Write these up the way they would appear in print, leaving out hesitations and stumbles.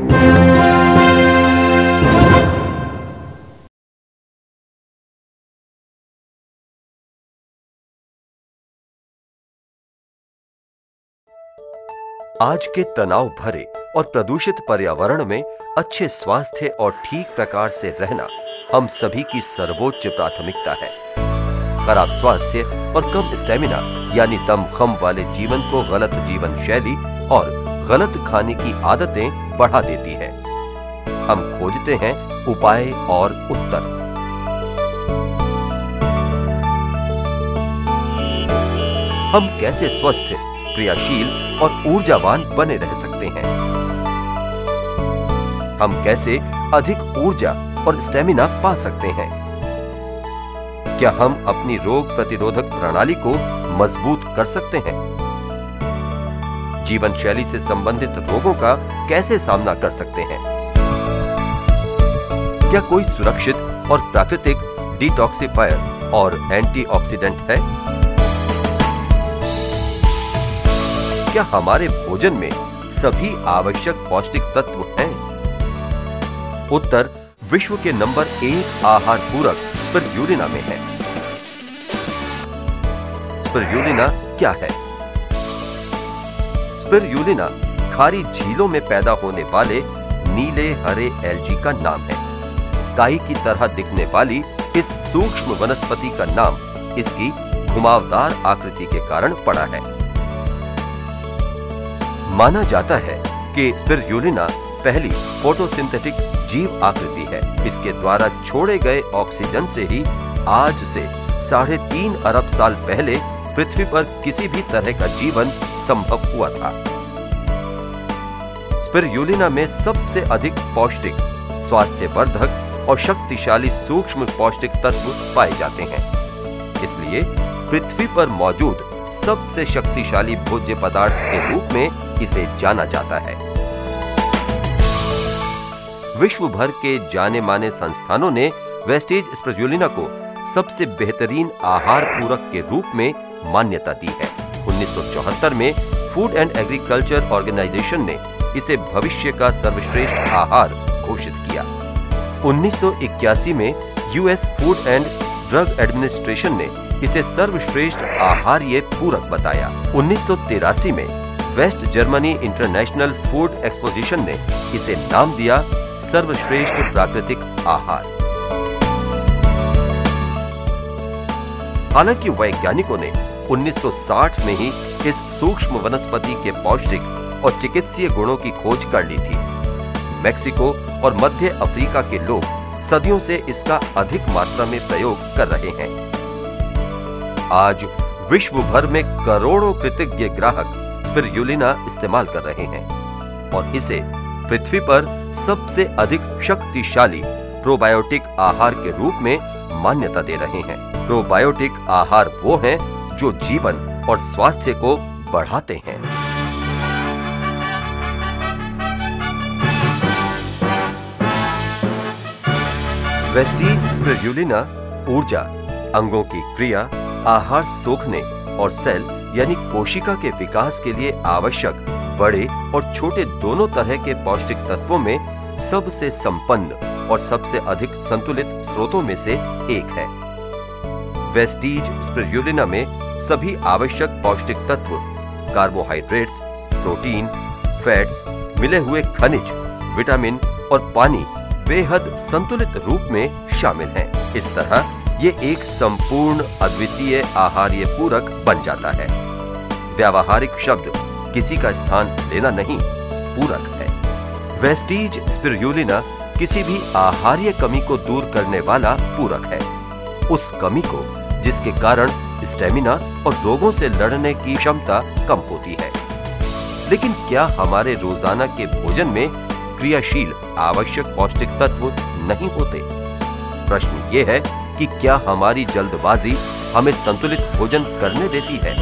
आज के तनाव भरे और प्रदूषित पर्यावरण में अच्छे स्वास्थ्य और ठीक प्रकार से रहना हम सभी की सर्वोच्च प्राथमिकता है। खराब स्वास्थ्य और कम स्टेमिना यानी दमखम वाले जीवन को गलत जीवन शैली और गलत खाने की आदतें बढ़ा देती है। हम खोजते हैं उपाय और उत्तर। हम कैसे स्वस्थ, क्रियाशील और ऊर्जावान बने रह सकते हैं? हम कैसे अधिक ऊर्जा और स्टेमिना पा सकते हैं? क्या हम अपनी रोग प्रतिरोधक प्रणाली को मजबूत कर सकते हैं? जीवन शैली से संबंधित रोगों का कैसे सामना कर सकते हैं? क्या कोई सुरक्षित और प्राकृतिक डिटॉक्सिफायर और एंटीऑक्सीडेंट है? क्या हमारे भोजन में सभी आवश्यक पौष्टिक तत्व हैं? उत्तर विश्व के नंबर 1 आहार पूरक स्पिरुलिना में है। स्पिरुलिना क्या है? स्पिरुलिना खारी झीलों में पैदा होने वाले नीले हरे एल्गी का नाम है। काई की तरह दिखने वाली इस सूक्ष्म वनस्पति का नाम इसकी घुमावदार आकृति के कारण पड़ा है। माना जाता है कि स्पिरुलिना पहली फोटोसिंथेटिक जीव आकृति है। इसके द्वारा छोड़े गए ऑक्सीजन से ही आज से 3.5 अरब साल पहले पृथ्वी पर किसी भी तरह का जीवन संभव हुआ था। स्पिरुलिना में सबसे अधिक पौष्टिक, स्वास्थ्यवर्धक और शक्तिशाली सूक्ष्म पौष्टिक तत्व पाए जाते हैं। इसलिए पृथ्वी पर मौजूद सबसे शक्तिशाली भोज्य पदार्थ के रूप में इसे जाना जाता है। विश्व भर के जाने माने संस्थानों ने वेस्टेज स्पिरुलिना को सबसे बेहतरीन आहार पूरक के रूप में मान्यता दी है। 1974 में फूड एंड एग्रीकल्चर ऑर्गेनाइजेशन ने इसे भविष्य का सर्वश्रेष्ठ आहार घोषित किया। 1981 में US food and drug administration ने इसे सर्वश्रेष्ठ आहार्य पूरक बताया। 1983 में West Germany international food exposition ने इसे नाम दिया सर्वश्रेष्ठ प्राकृतिक आहार। हालांकि वैज्ञानिकों ने 1960 में ही इस सूक्ष्म वनस्पति के पौष्टिक और चिकित्सीय गुणों की खोज कर ली थी। मेक्सिको और मध्य अफ्रीका के लोग सदियों से इसका अधिक मात्रा में प्रयोग कर रहे हैं। आज विश्व भर में करोड़ों कृतज्ञ ग्राहक स्पिरुलिना इस्तेमाल कर रहे हैं और इसे पृथ्वी पर सबसे अधिक शक्तिशाली प्रोबायोटिक आहार के रूप में मान्यता दे रहे हैं। प्रोबायोटिक आहार वो हैं जो जीवन और स्वास्थ्य को बढ़ाते हैं। वेस्टीज स्पिरुलिना ऊर्जा, अंगों की क्रिया, आहार सोखने और सेल यानी कोशिका के विकास के लिए आवश्यक बड़े और छोटे दोनों तरह के पौष्टिक तत्वों में सबसे संपन्न और सबसे अधिक संतुलित स्रोतों में से एक है। वेस्टीज स्पिरुलिना में सभी आवश्यक पौष्टिक तत्व, कार्बोहाइड्रेट्स, प्रोटीन, फैट्स, मिले हुए खनिज, विटामिन और पानी बेहद संतुलित रूप में शामिल हैं। इस तरह ये एक संपूर्ण अद्वितीय आहार्य पूरक बन जाता है। व्यावहारिक शब्द किसी का स्थान लेना नहीं, पूरक है। वेस्टीज स्पिरुलिना किसी भी आहार्य कमी को दूर करने वाला पूरक है। उस कमी को जिसके कारण स्टेमिना और रोगों से लड़ने की क्षमता कम होती है। लेकिन क्या हमारे रोजाना के भोजन में क्रियाशील आवश्यक पौष्टिक तत्व नहीं होते? प्रश्न ये है कि क्या हमारी जल्दबाजी हमें संतुलित भोजन करने देती है?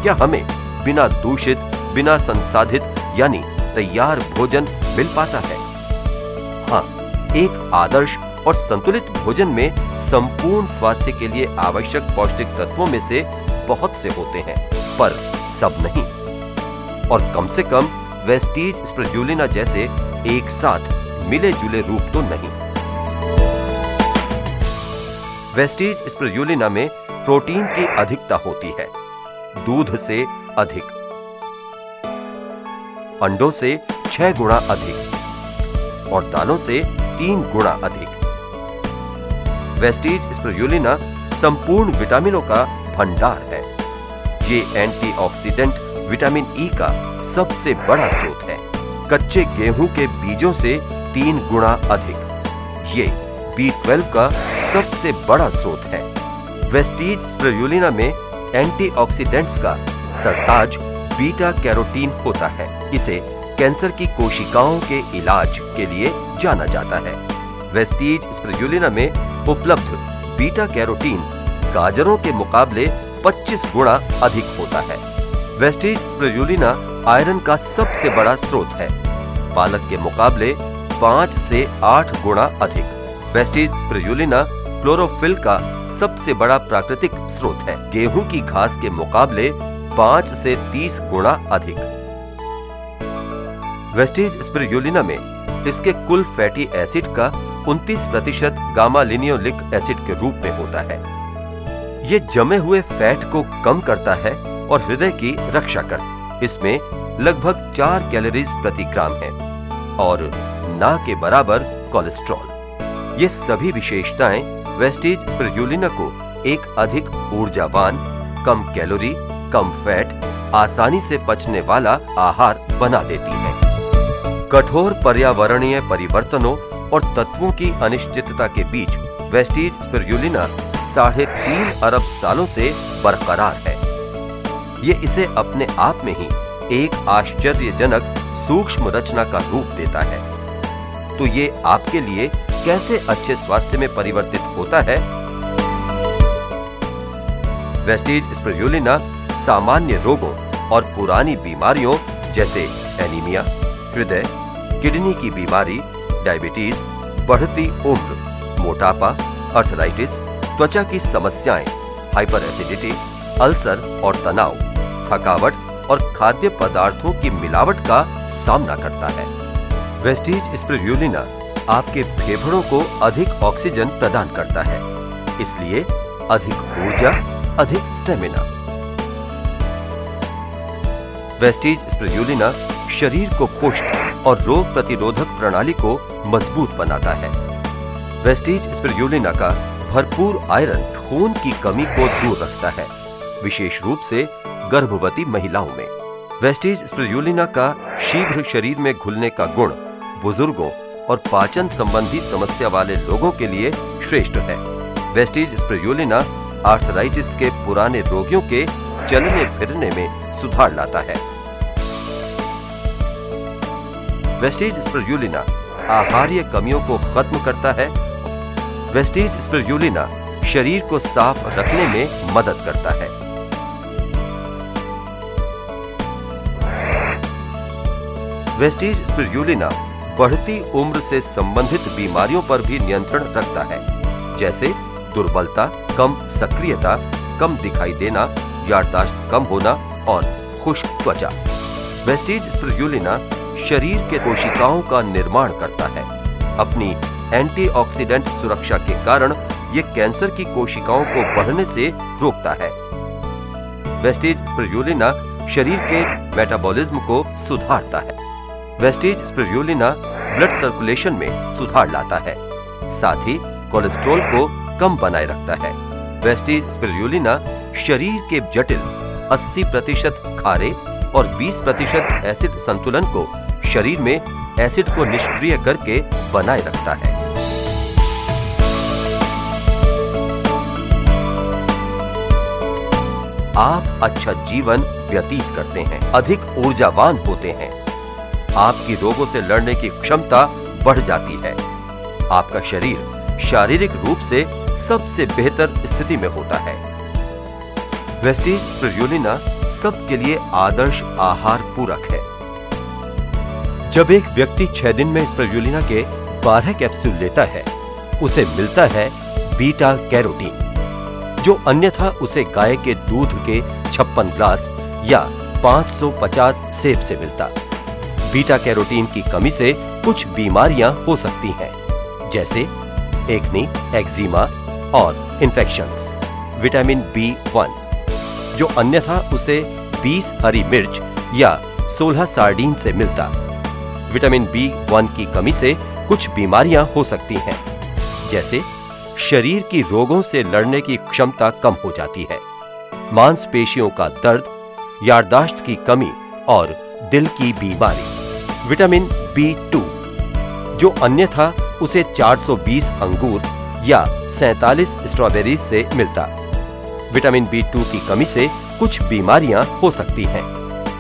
क्या हमें बिना दूषित, बिना संसाधित यानी तैयार भोजन मिल पाता है? हाँ, एक आदर्श और संतुलित भोजन में संपूर्ण स्वास्थ्य के लिए आवश्यक पौष्टिक तत्वों में से बहुत से होते हैं, पर सब नहीं। और कम से कम वेस्टीज स्पिरुलिना जैसे एक साथ मिले जुले रूप तो नहीं। वेस्टीज स्पिरुलिना में प्रोटीन की अधिकता होती है, दूध से अधिक, अंडों से 6 गुना अधिक और दालों से 3 गुना अधिक। वेस्टीज स्पिरुलिना संपूर्ण विटामिनों का भंडार है। ये एंटीऑक्सीडेंट विटामिन ई का सबसे बड़ा स्रोत है। कच्चे गेहूं के बीजों से 3 गुना अधिक। ये B12 का सबसे बड़ा स्रोत है। वेस्टीज स्पिरुलिना में एंटीऑक्सीडेंट्स का सरताज बीटा कैरोटीन होता है। इसे कैंसर की कोशिकाओं के इलाज के लिए जाना जाता है। वेस्टीज स्पिरुलिना में उपलब्ध बीटा कैरोटीन गाजरों के मुकाबले 25 गुना अधिक होता है। वेस्टीज स्पिरुलिना आयरन का सबसे बड़ा स्रोत है, पालक के मुकाबले 5 से 8 गुना अधिक। वेस्टीज स्पिरुलिना क्लोरोफिल का सबसे बड़ा प्राकृतिक स्रोत है, गेहूं की घास के मुकाबले 5 से 30 गुना अधिक। वेस्टीज स्पिरुलिना में इसके कुल फैटी एसिड का 29% गामा लिनियोलिक एसिड के रूप में होता है। ये जमे हुए फैट को कम करता है और हृदय की रक्षा करता है। इसमें लगभग 4 कैलोरीज प्रति ग्राम है और ना के बराबर कोलेस्ट्रॉल। ये सभी विशेषताएं वेस्टीज स्पिरुलिना को एक अधिक ऊर्जावान, कम कैलोरी, कम फैट, आसानी से पचने वाला आहार बना देती है। कठोर पर्यावरणीय परिवर्तनों और तत्वों की अनिश्चितता के बीच वेस्टीज स्पिरुलिना 3.5 अरब सालों से बरकरार है। ये इसे अपने आप में ही एक आश्चर्यजनक सूक्ष्म रचना का रूप देता है। तो ये आपके लिए कैसे अच्छे स्वास्थ्य में परिवर्तित होता है? वेस्टीज स्पिरुलिना सामान्य रोगों और पुरानी बीमारियों जैसे एनीमिया, हृदय, किडनी की बीमारी, डायबिटीज, बढ़ती उम्र, मोटापा, अर्थराइटिस, त्वचा की समस्याएं, हाइपर एसिडिटी, अल्सर और तनाव, थकावट और खाद्य पदार्थों की मिलावट का सामना करता है। वेस्टीज स्पिरुलिना आपके फेफड़ों को अधिक ऑक्सीजन प्रदान करता है, इसलिए अधिक ऊर्जा, अधिक स्टेमिना। वेस्टीज स्पिरुलिना शरीर को पुष्ट और रोग प्रतिरोधक प्रणाली को मजबूत बनाता है। वेस्टीज स्पिरुलिना का भरपूर आयरन खून की कमी को दूर रखता है, विशेष रूप से गर्भवती महिलाओं में। वेस्टीज स्पिरुलिना का शीघ्र शरीर में घुलने का गुण बुजुर्गों और पाचन संबंधी समस्या वाले लोगों के लिए श्रेष्ठ है। वेस्टीज स्पिरुलिना आर्थराइटिस के पुराने रोगियों के चलने फिरने में सुधार लाता है। वेस्टीज स्पिरुलिना आहार्य कमियों को खत्म करता है। वेस्टीज स्पिरुलिना शरीर को साफ रखने में मदद करता है। वेस्टीज स्पिरुलिना बढ़ती उम्र से संबंधित बीमारियों पर भी नियंत्रण रखता है, जैसे दुर्बलता, कम सक्रियता, कम दिखाई देना, याददाश्त कम होना और खुश्क त्वचा। वेस्टीज स्पिरुलिना शरीर के कोशिकाओं का निर्माण करता है। अपनी एंटीऑक्सीडेंट सुरक्षा के कारण ये कैंसर की कोशिकाओं को बढ़ने से रोकता है। वेस्टीज स्पिरुलिना शरीर के मेटाबॉलिज्म को सुधारता है। वेस्टीज स्पिरुलिना ब्लड सर्कुलेशन में सुधार लाता है, साथ ही कोलेस्ट्रॉल को कम बनाए रखता है। वेस्टीज स्पिरुलिना शरीर के जटिल 80% खारे और 20% एसिड संतुलन को शरीर में एसिड को निष्क्रिय करके बनाए रखता है। आप अच्छा जीवन व्यतीत करते हैं, अधिक ऊर्जावान होते हैं, आपकी रोगों से लड़ने की क्षमता बढ़ जाती है, आपका शरीर शारीरिक रूप से सबसे बेहतर स्थिति में होता है। वेस्टीज स्पिरुलिना सबके लिए आदर्श आहार पूरक है। जब एक व्यक्ति 6 दिन में स्पिरुलिना के 12 कैप्सूल लेता है, उसे मिलता है बीटा कैरोटीन, जो अन्यथा उसे गाय के दूध के 56 ग्लास या 550 सेब से मिलता। बीटा कैरोटीन की कमी से कुछ बीमारियां हो सकती हैं, जैसे एक्ने, एक्जिमा और इन्फेक्शंस। विटामिन B1, जो अन्यथा उसे 20 हरी मिर्च या 16 सार्डिन से मिलता। विटामिन B1 की कमी से कुछ बीमारियां हो सकती हैं, जैसे शरीर की रोगों से लड़ने की क्षमता कम हो जाती है, मांसपेशियों का दर्द, याददाश्त की कमी और दिल की बीमारी। विटामिन B2, जो अन्यथा उसे 420 अंगूर या 47 स्ट्रॉबेरीज से मिलता। विटामिन B2 की कमी से कुछ बीमारियां हो सकती हैं,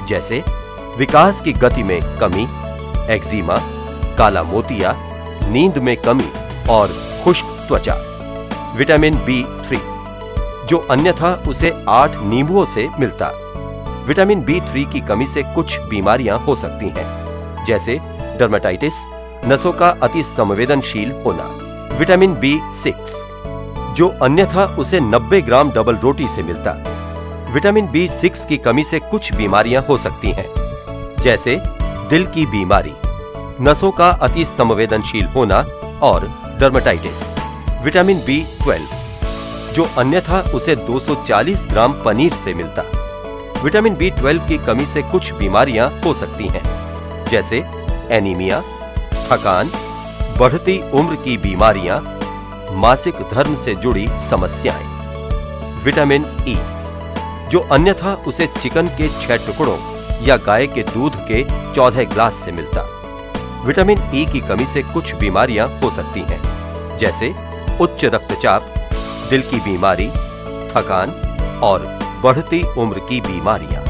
जैसे विकास की गति में कमी, एक्जिमा, काला मोतिया, नींद में कमी और खुश्क त्वचा। विटामिन B3, जो अन्यथा उसे 8 नींबुओं से मिलता। विटामिन B3 की कमी से कुछ बीमारियां हो सकती हैं, जैसे डर्मेटाइटिस, नसों का अति संवेदनशील होना। विटामिन B6, जो अन्यथा उसे 90 ग्राम डबल रोटी से मिलता। विटामिन B6 की कमी से कुछ बीमारियां हो सकती हैं, जैसे दिल की बीमारी, नसों का अति संवेदनशील होना और डर्मेटाइटिस। विटामिन B12, जो अन्यथा उसे 240 ग्राम पनीर से मिलता। विटामिन B12 की कमी से कुछ बीमारियां हो सकती हैं, जैसे एनीमिया, थकान, बढ़ती उम्र की बीमारियां, मासिक धर्म से जुड़ी समस्याएं। विटामिन E, जो अन्यथा उसे चिकन के 6 टुकड़ों या गाय के दूध के 14 ग्लास से मिलता। विटामिन E की कमी से कुछ बीमारियां हो सकती हैं, जैसे उच्च रक्तचाप, दिल की बीमारी, थकान और बढ़ती उम्र की बीमारियां।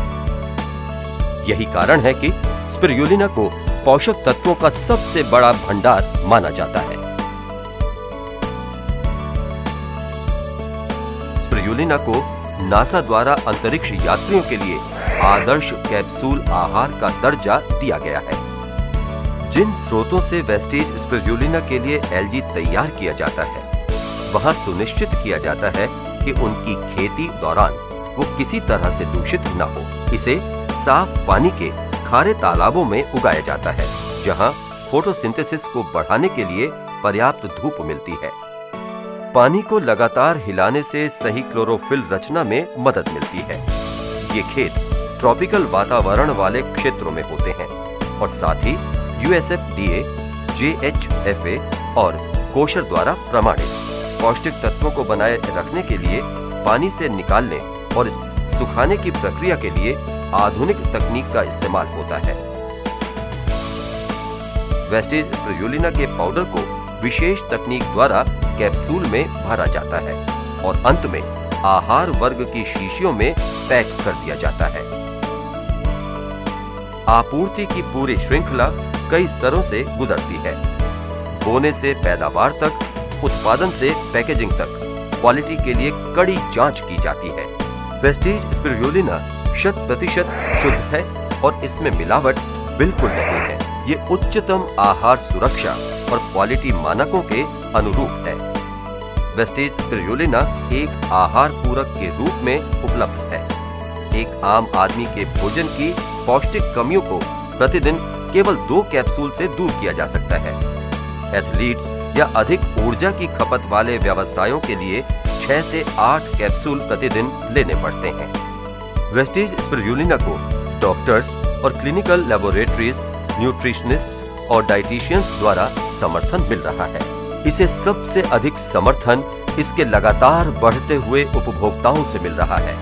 यही कारण है कि स्पिरुलिना को पोषक तत्वों का सबसे बड़ा भंडार माना जाता है। स्पिरुलिना को नासा द्वारा अंतरिक्ष यात्रियों के लिए आदर्श कैप्सूल आहार का दर्जा दिया गया है। जिन स्रोतों से वेस्टेज स्पिरुलिना के लिए एल्गी तैयार किया जाता है, वहां सुनिश्चित किया जाता है कि उनकी खेती दौरान वो किसी तरह से दूषित न हो। इसे साफ पानी के खारे तालाबों में उगाया जाता है, जहां फोटोसिंथेसिस को बढ़ाने के लिए पर्याप्त धूप मिलती है। पानी को लगातार हिलाने से सही क्लोरोफिल रचना में मदद मिलती है। ये खेत ट्रॉपिकल वातावरण वाले क्षेत्रों में होते हैं और साथ ही USFDA, JHFA और कोशर द्वारा प्रमाणित। पौष्टिक तत्वों को बनाए रखने के लिए पानी से निकालने और इस सुखाने की प्रक्रिया के लिए आधुनिक तकनीक का इस्तेमाल होता है। वेस्टेज स्पिरुलिना के पाउडर को विशेष तकनीक द्वारा कैप्सूल में भरा जाता है और अंत में आहार वर्ग की शीशियों में पैक कर दिया जाता है। आपूर्ति की पूरी श्रृंखला कई स्तरों से गुजरती है। बोने से पैदावार तक, उत्पादन से पैकेजिंग तक, क्वालिटी के लिए कड़ी जांच की जाती है। वेस्टेज स्पिरुलिना 100% शुद्ध है और इसमें मिलावट बिल्कुल नहीं है। ये उच्चतम आहार सुरक्षा और क्वालिटी मानकों के अनुरूप है। वेस्टेज स्पिरुलिना एक आहार पूरक के रूप में उपलब्ध है। एक आम आदमी के भोजन की पौष्टिक कमियों को प्रतिदिन केवल 2 कैप्सूल से दूर किया जा सकता है। एथलीट्स या अधिक ऊर्जा की खपत वाले व्यवसायों के लिए 6 से 8 कैप्सूल प्रतिदिन लेने पड़ते हैं। वेस्टेज स्पिरुलिना को डॉक्टर्स और क्लिनिकल लेबोरेटरीज, न्यूट्रिशनिस्ट्स और डाइटिशियंस द्वारा समर्थन मिल रहा है। इसे सबसे अधिक समर्थन इसके लगातार बढ़ते हुए उपभोक्ताओं से मिल रहा है,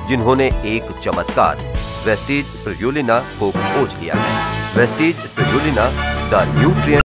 जिन्होंने एक चमत्कार वेस्टेज स्पिरुलिना को खोज लिया है। Wastage spirulina, the nutrient